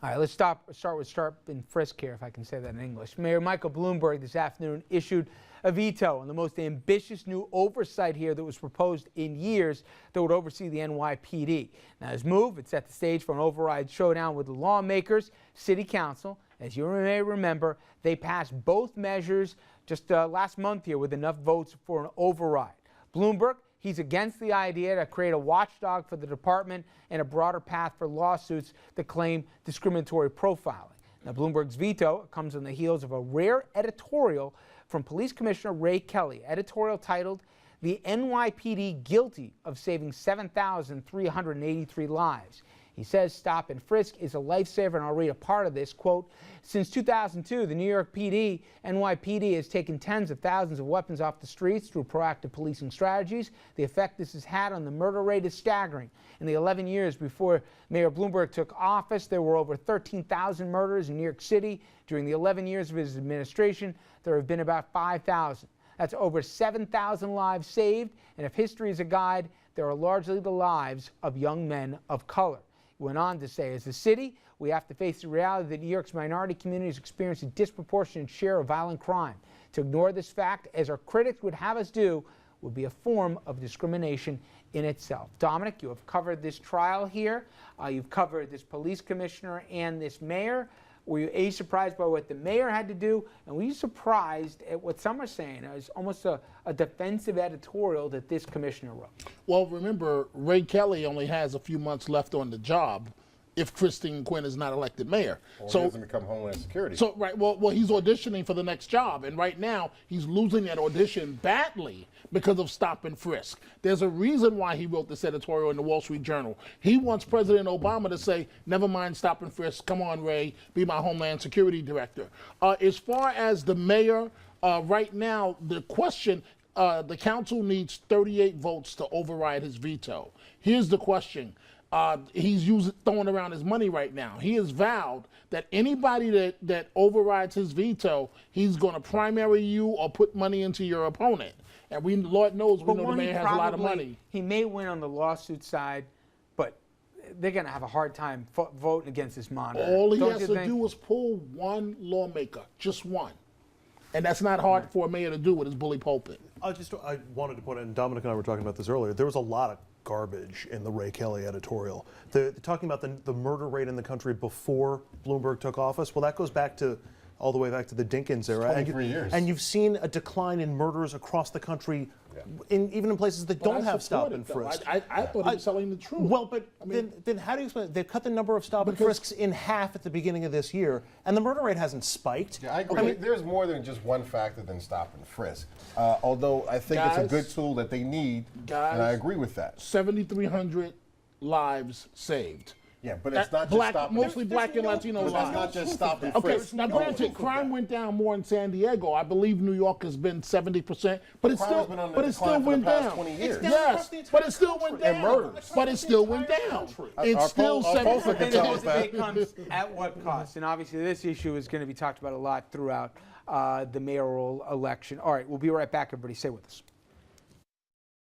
All right, let's start with Stop-and-frisk here, if I can say that in English. Mayor Michael Bloomberg this afternoon issued a veto on the most ambitious new oversight here that was proposed in years that would oversee the NYPD. Now, his move, it set the stage for an override showdown with the lawmakers, City Council. As you may remember, they passed both measures just last month here with enough votes for an override. Bloomberg, he's against the idea to create a watchdog for the department and a broader path for lawsuits that claim discriminatory profiling. Now, Bloomberg's veto comes on the heels of a rare editorial from Police Commissioner Ray Kelly, editorial titled, "The NYPD Guilty of Saving 7,383 Lives." He says stop and frisk is a lifesaver, and I'll read a part of this. Quote, "Since 2002, the New York PD, NYPD has taken tens of thousands of weapons off the streets through proactive policing strategies. The effect this has had on the murder rate is staggering. In the 11 years before Mayor Bloomberg took office, there were over 13,000 murders in New York City. During the 11 years of his administration, there have been about 5,000. That's over 7,000 lives saved, and if history is a guide, there are largely the lives of young men of color." Went on to say, as a city, we have to face the reality that New York's minority communities experience a disproportionate share of violent crime. To ignore this fact, as our critics would have us do, would be a form of discrimination in itself. Dominic, you have covered this trial here. You've covered this police commissioner and this mayor. Were you surprised by what the mayor had to do? And were you surprised at what some are saying is almost a defensive editorial that this commissioner wrote? Well, remember, Ray Kelly only has a few months left on the job if Christine Quinn is not elected mayor. Or so he doesn't become Homeland Security. So, right, well, he's auditioning for the next job, and right now he's losing that audition badly because of stop and frisk. There's a reason why he wrote this editorial in the Wall Street Journal. He wants President Obama to say, never mind stop and frisk, come on, Ray, be my Homeland Security director. As far as the mayor, right now, the question, the council needs 38 votes to override his veto. Here's the question. He's throwing around his money right now. He has vowed that anybody that overrides his veto, he's going to primary you or put money into your opponent. And Lord knows, we know the mayor has a lot of money. He may win on the lawsuit side, but they're going to have a hard time voting against this monitor. All he has to do is pull one lawmaker, just one. And that's not hard for a mayor to do with his bully pulpit. I wanted to point out, and Dominic and I were talking about this earlier, there was a lot of garbage in the Ray Kelly editorial. Talking about the murder rate in the country before Bloomberg took office, well, that goes back to all the way back to the Dinkins era. 23 years. And you've seen a decline in murders across the country, even in places that don't have stop and frisk. I thought he was telling the truth. Well, but then how do you explain it? They've cut the number of stop and frisks in half at the beginning of this year, and the murder rate hasn't spiked. Yeah, I agree. I mean, there's more than just one factor than stop and frisk. Although I think it's a good tool that they need, and I agree with that. 7,300 lives saved. Yeah, but it's not just stop and frisk. Mostly black and Latino lives. That's not just stop and frisk. Okay, now granted, crime went down more in San Diego. I believe New York has been 70%, but it still went down. 20 years. Yes, but it still went down. And murders. But it still went down. It's still 70%. The debate comes at what cost? And obviously this issue is going to be talked about a lot throughout the mayoral election. All right, we'll be right back, everybody. Stay with us.